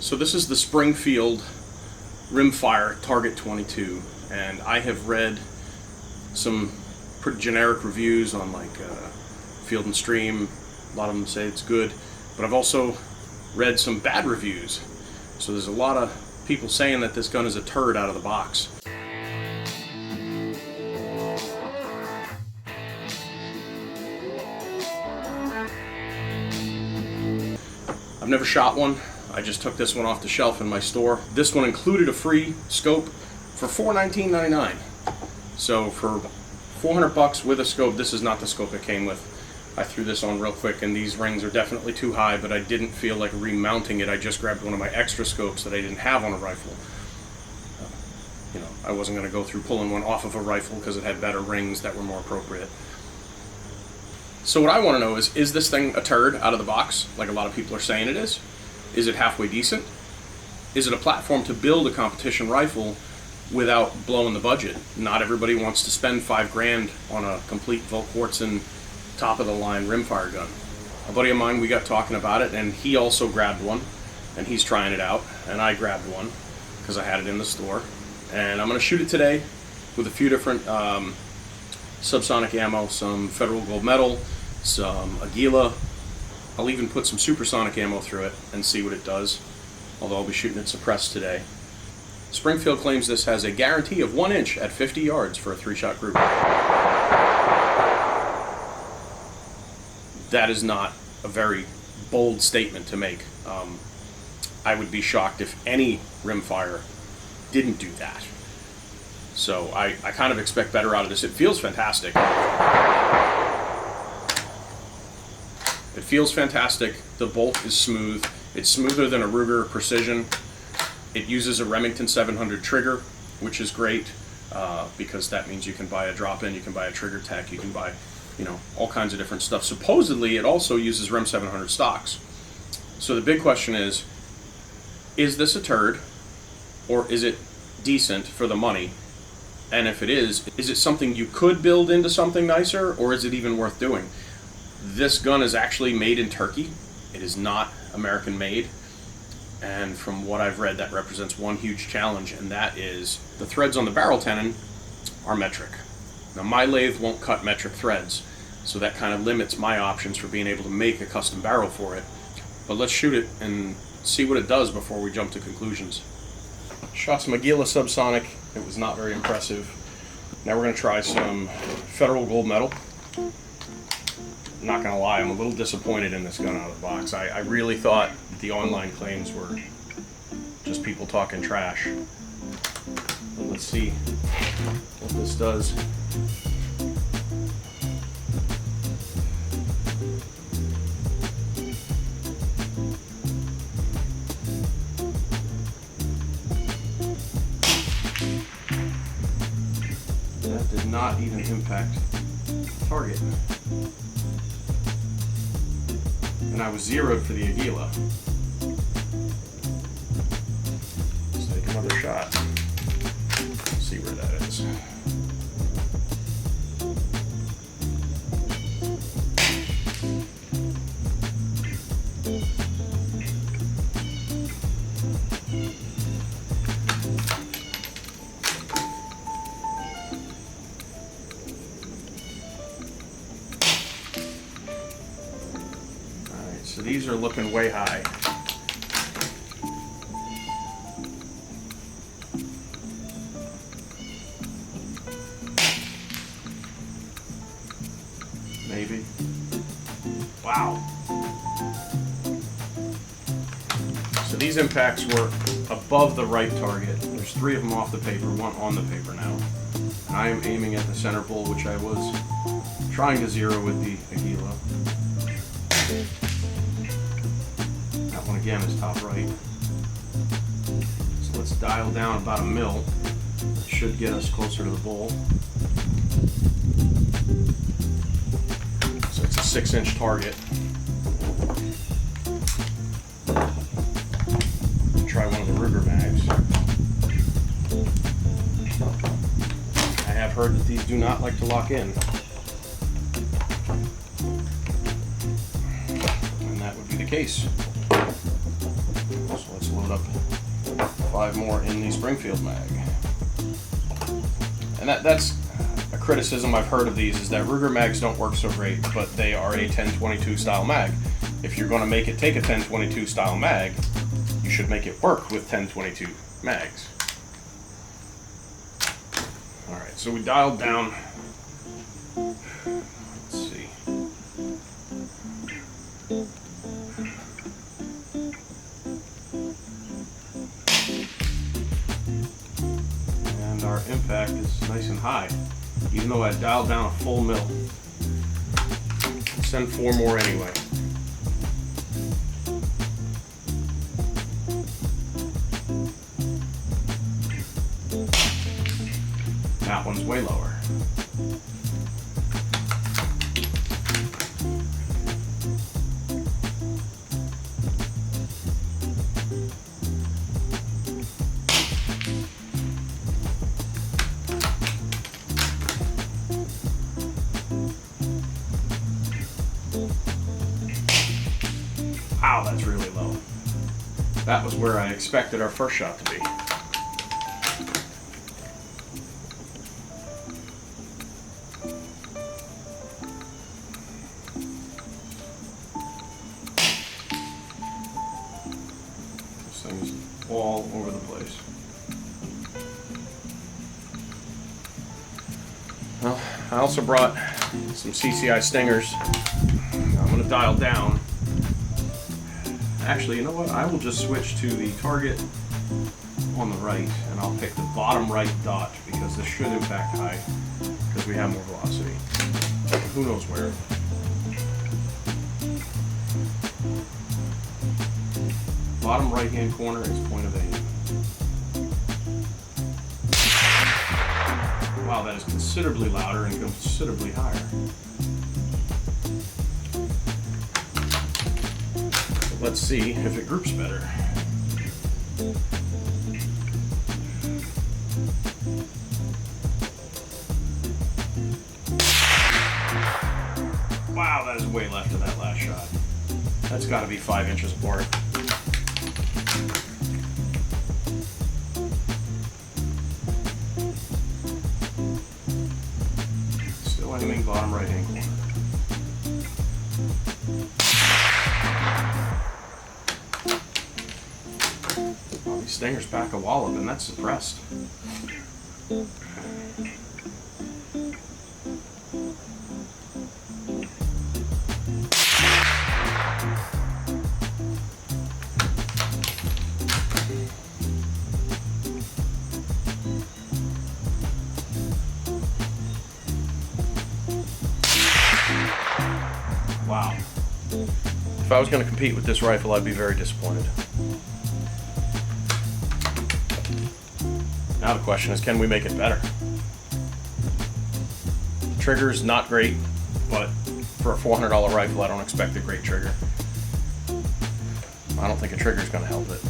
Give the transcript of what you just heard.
So this is the Springfield rimfire Target 22, and I have read some pretty generic reviews on Field and Stream. A lot of them say it's good, but I've also read some bad reviews. So there's a lot of people saying that this gun is a turd out of the box. I've never shot one. I just took this one off the shelf in my store. This one included a free scope for $419.99. So for 400 bucks with a scope, this is not the scope it came with. I threw this on real quick, and these rings are definitely too high, but I didn't feel like remounting it. I just grabbed one of my extra scopes that I didn't have on a rifle. I wasn't going to go through pulling one off of a rifle because it had better rings that were more appropriate. So what I want to know is this thing a turd out of the box, like a lot of people are saying it is? Is it halfway decent? Is it a platform to build a competition rifle without blowing the budget? Not everybody wants to spend $5 grand on a complete Volquartsen top-of-the-line rimfire gun. A buddy of mine, we got talking about it, and he also grabbed one, and he's trying it out, and I grabbed one because I had it in the store. And I'm going to shoot it today with a few different subsonic ammo, some Federal Gold Medal, some Aguila. I'll even put some supersonic ammo through it and see what it does, although I'll be shooting it suppressed today. Springfield claims this has a guarantee of 1 inch at 50 yards for a 3-shot group. That is not a very bold statement to make. I would be shocked if any rimfire didn't do that. So I kind of expect better out of this. It feels fantastic. It feels fantastic. The bolt is smooth. It's smoother than a Ruger Precision. It uses a Remington 700 trigger, which is great because that means you can buy a drop-in, you can buy a trigger tech, you can buy all kinds of different stuff. Supposedly it also uses Rem 700 stocks. So the big question is this a turd or is it decent for the money? And if it is it something you could build into something nicer, or is it even worth doing? This gun is actually made in Turkey. It is not American made. And from what I've read, that represents one huge challenge, and that is the threads on the barrel tenon are metric. Now my lathe won't cut metric threads, so that kind of limits my options for being able to make a custom barrel for it. But let's shoot it and see what it does before we jump to conclusions. Shot some Aguila subsonic. It was not very impressive. Now we're going to try some Federal Gold Medal. Not going to lie, I'm a little disappointed in this gun out of the box. I really thought the online claims were just people talking trash. But let's see what this does. That did not even impact target. And I was zeroed for the Aguila. Let's take another shot. See where that is. So these are looking way high. Maybe. Wow. So these impacts were above the right target. There's 3 of them off the paper, 1 on the paper now. And I am aiming at the center bowl, which I was trying to zero with the Aguila. That one again is top right. So let's dial down about 1 mil. Should get us closer to the bowl. So it's a 6-inch target. Try one of the Ruger mags. I have heard that these do not like to lock in. And that would be the case. So let's load put up 5 more in the Springfield mag. And that's a criticism I've heard of these, is that Ruger mags don't work so great, but they are a 1022 style mag. If you're going to make it take a 1022 style mag, you should make it work with 1022 mags. Alright, so we dialed down. Let's see. And our impact is nice and high, even though I dialed down a full mil. Send 4 more anyway. That one's way lower. Wow, that's really low. That was where I expected our first shot to be. This thing's all over the place. Well, I also brought some CCI stingers. I'm going to dial down. Actually, you know what? I will just switch to the target on the right, and I'll pick the bottom right dot, because this should impact high, because we have more velocity. Who knows where? Bottom right-hand corner is point of aim. Wow, that is considerably louder and considerably higher. Let's see if it groups better. Wow, that is way left of that last shot. That's got to be 5 inches apart. Still aiming bottom right hand corner. Stinger's back a wallop, and that's suppressed. Wow. If I was going to compete with this rifle, I'd be very disappointed. Now the question is, can we make it better? Trigger's not great, but for a $400 rifle, I don't expect a great trigger. I don't think a trigger's going to help it.